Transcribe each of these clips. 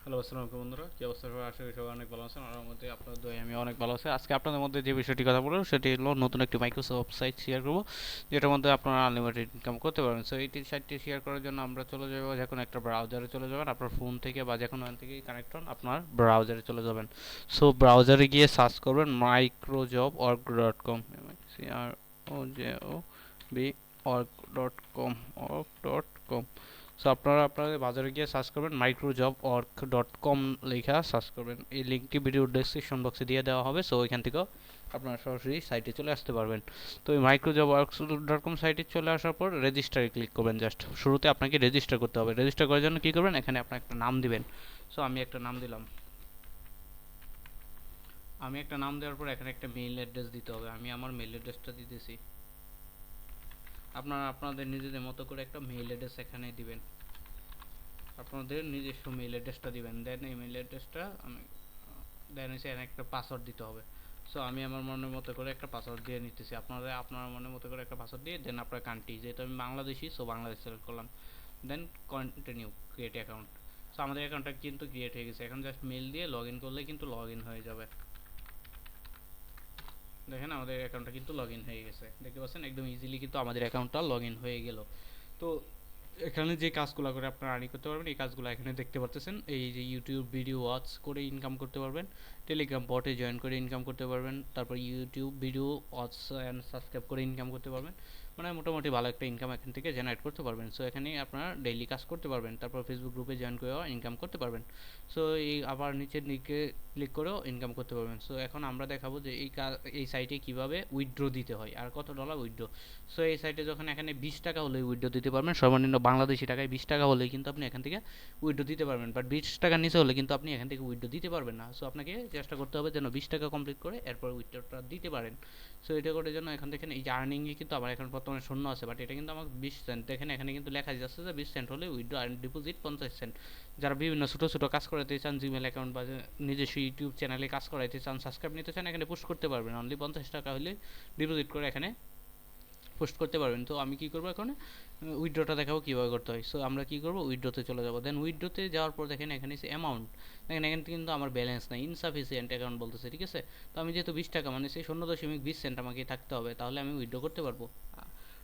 Hello, আসসালামু আলাইকুম বন্ধুরা, কি অবস্থা সবার? আশা করি সবাই অনেক ভালো আছেন। আমার মধ্যে আপনার দোয়ায় আমি অনেক ভালো আছি। আজকে আপনাদের মধ্যে যে বিষয়টি কথা বলবো সেটি হলো নতুন একটি মাইক্রোসফট সাইট শেয়ার করবো, যেটার মধ্যে আপনারা আনলিমিটেড ইনকাম করতে পারবেন। সো এইটি সাইটটি শেয়ার করার জন্য আমরা চলে যাবো, যে কোনো একটা ব্রাউজারে চলে যাবেন আপনার ফোন থেকে, বা যে কোনো ওখান থেকেই কানেক্ট হন, আপনার ব্রাউজারে চলে যাবেন। সো ব্রাউজারে গিয়ে সার্চ করবেন microjob.org.com, org.com. সো আপনারা আপনাদের বাজারে গিয়ে সার্চ করবেন microjob.org.com, লেখা সার্চ করবেন। এই লিঙ্কটি ভিডিও ডেসক্রিপশন বক্সে দিয়ে দেওয়া হবে। সো ওইখান থেকেও আপনারা সরাসরি সাইটে চলে আসতে পারবেন। তো এই microjob.org.com সাইটে চলে আসার পর রেজিস্টারে ক্লিক করবেন। জাস্ট শুরুতে আপনাকে রেজিস্টার করতে হবে। রেজিস্টার করার জন্য কী করবেন, এখানে আপনার একটা নাম দিবেন। সো আমি একটা নাম দিলাম। আমি একটা নাম দেওয়ার পর এখানে একটা মেইল অ্যাড্রেস দিতে হবে। আমি আমার মেইল অ্যাড্রেসটা দিতেছি। আপনারা আপনাদের নিজেদের মতো করে একটা মেইল অ্যাড্রেস এখানে দিবেন। আপনাদের নিজস্ব মেইল অ্যাড্রেসটা দিবেন। দেন এই মেইল অ্যাড্রেসটা আমি দেন হচ্ছে এখানে একটা পাসওয়ার্ড দিতে হবে। সো আমি আমার মনের মতো করে একটা পাসওয়ার্ড দিয়ে নিতেছি। আপনারা আপনার মনের মতো করে একটা পাসওয়ার্ড দিয়ে দেন আপনার কান্ট্রি, যেহেতু আমি বাংলাদেশি, সো বাংলাদেশ সিলেক্ট করলাম। Then continue create account. So আমাদের অ্যাকাউন্টটা কিন্তু ক্রিয়েট হয়ে গেছে। এখন জাস্ট মেইল দিয়ে লগ ইন করলে কিন্তু লগ ইন হয়ে যাবে। দেখেন আমাদের অ্যাকাউন্টটা কিন্তু লগ ইন হয়ে গেছে, দেখতে পাচ্ছেন একদম ইজিলি কিন্তু আমাদের অ্যাকাউন্টটা লগ ইন হয়ে গেল। তো এখানে যে কাজগুলো করে আপনারা আর্নিং করতে পারবেন, এই কাজগুলো এখানে দেখতে পাচ্ছেন। এই যে ইউটিউব ভিডিও ওয়াচ করে ইনকাম করতে পারবেন, টেলিগ্রাম বটে জয়েন করে ইনকাম করতে পারবেন, তারপর YouTube video watch and subscribe করে ইনকাম করতে পারবেন। মানে মোটামুটি ভালো একটা ইনকাম এখান থেকে জেনারেট করতে পারবেন। সো এখানে আপনারা ডেইলি কাজ করতে পারবেন, তারপর ফেসবুক গ্রুপে জয়েন করেও ইনকাম করতে পারবেন। সো এই আবার নিচের দিকে ক্লিক করেও ইনকাম করতে পারবেন। সো এখন আমরা দেখাবো যে এই সাইটে কিভাবে উইথড্র দিতে হয় আর কত ডলার উইথড্র। সো এই সাইটে যখন এখানে 20 টাকা হলেই উইথড্র দিতে পারবেন, সর্বনিম্ন বাংলাদেশি টাকায় 20 টাকা হলেই কিন্তু আপনি এখান থেকে উইথড্র দিতে পারবেন। বাট 20 টাকার নিচে হলে কিন্তু আপনি এখান থেকে উইথড্র দিতে পারবেন না। সো আপনাকে চেষ্টা করতে হবে যেন 20 টাকা কমপ্লিট করে এরপর উইথড্রটা দিতে পারেন। সো এটা করার জন্য এখান থেকে এই যে আর্নিংয়ে কিন্তু আমার এখন বর্তমানে শূন্য আছে, বাট এটা কিন্তু আমার 20 সেন্ট। দেখেন এখানে কিন্তু লেখা যাচ্ছে যে 20 সেন্ট হলে উইথড্র আর ডিপোজিট 50 সেন্ট। যারা বিভিন্ন ছোটো ছোটো কাজ করাতে চান, জিমেল অ্যাকাউন্ট বা নিজস্ব ইউটিউব চ্যানেলে কাজ করাইতে চান, সাবস্ক্রাইব নিতে চান, এখানে পোস্ট করতে পারবেন। অনলি 50 টাকা হলে ডিপোজিট করে এখানে পোস্ট করতে পারবেন। তো আমি কি করবো এখন, উইথড্রটা দেখাবো কীভাবে করতে হয়। সো আমরা কি করবো, উইথড্রতে চলে যাবো। দেন উইথড্রতে যাওয়ার পর দেখেন এখানে এসে অ্যামাউন্ট, দেখেন এখানে কিন্তু আমার ব্যালেন্স নাই, ইনসাফিসিয়েন্ট অ্যাকাউন্ট বলতেছে, ঠিক আছে। তো আমি যেহেতু 20 টাকা মানে সেই 0.20 সেন্ট আমাকে থাকতে হবে, তাহলে আমি উইথড্র করতে পারবো।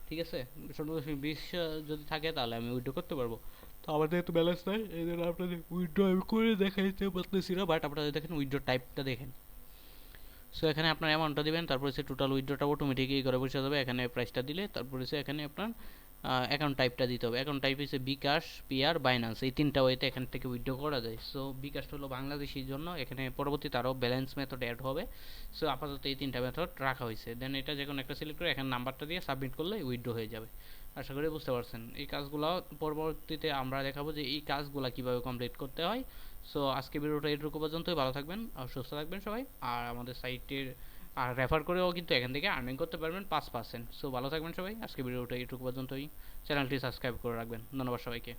ঠিক আছে, 0.20 যদি থাকে তাহলে আমি উইথড্র করতে পারবো। তো আমাদের তো ব্যালেন্স নাই, এই জন্য আপনাদের উইথড্র আমি করে দেখাইতে পারতেছি না। বাট আপনাদের দেখেন উইথড্র টাইপটা দেখেন। সো এখানে আপনার অ্যামাউন্টটা দিবেন, তারপর হচ্ছে টোটাল উইথড্রটা অটোমেটিকই করে বসে যাবে। এখানে প্রাইসটা দিলে তারপর হচ্ছে এখানে আপনার অ্যাকাউন্ট টাইপটা দিতে হবে। অ্যাকাউন্ট টাইপ হচ্ছে বিকাশ, পিআর, বাইন্যান্স, এই তিনটা ওয়েতে এখান থেকে উইথড্র করা যায়। সো বিকাশটা হলো বাংলাদেশির জন্য, এখানে পরবর্তীতে আরও ব্যালেন্স মেথড অ্যাড হবে। সো আপাতত এই তিনটা মেথড রাখা হয়েছে। দেন এটা যে কোনো একটা সিলেক্ট করে এখানে নাম্বারটা দিয়ে সাবমিট করলে উইথড্র হয়ে যাবে। আশা করি বুঝতে পারছেন। এই কাজগুলো পরবর্তীতে আমরা দেখাবো যে এই কাজগুলো কীভাবে কমপ্লিট করতে হয়। সো আজকে ভিডিওটা এটুকু পর্যন্তই। ভালো থাকবেন আর সুস্থ থাকবেন সবাই। আর আমাদের সাইটের আর রেফার করেও কিন্তু এখান থেকে আর্নিং করতে পারবেন 5%। সো ভালো থাকবেন সবাই। আজকে ভিডিওটা এটুকু পর্যন্তই। চ্যানেলটি সাবস্ক্রাইব করে রাখবেন। ধন্যবাদ সবাইকে।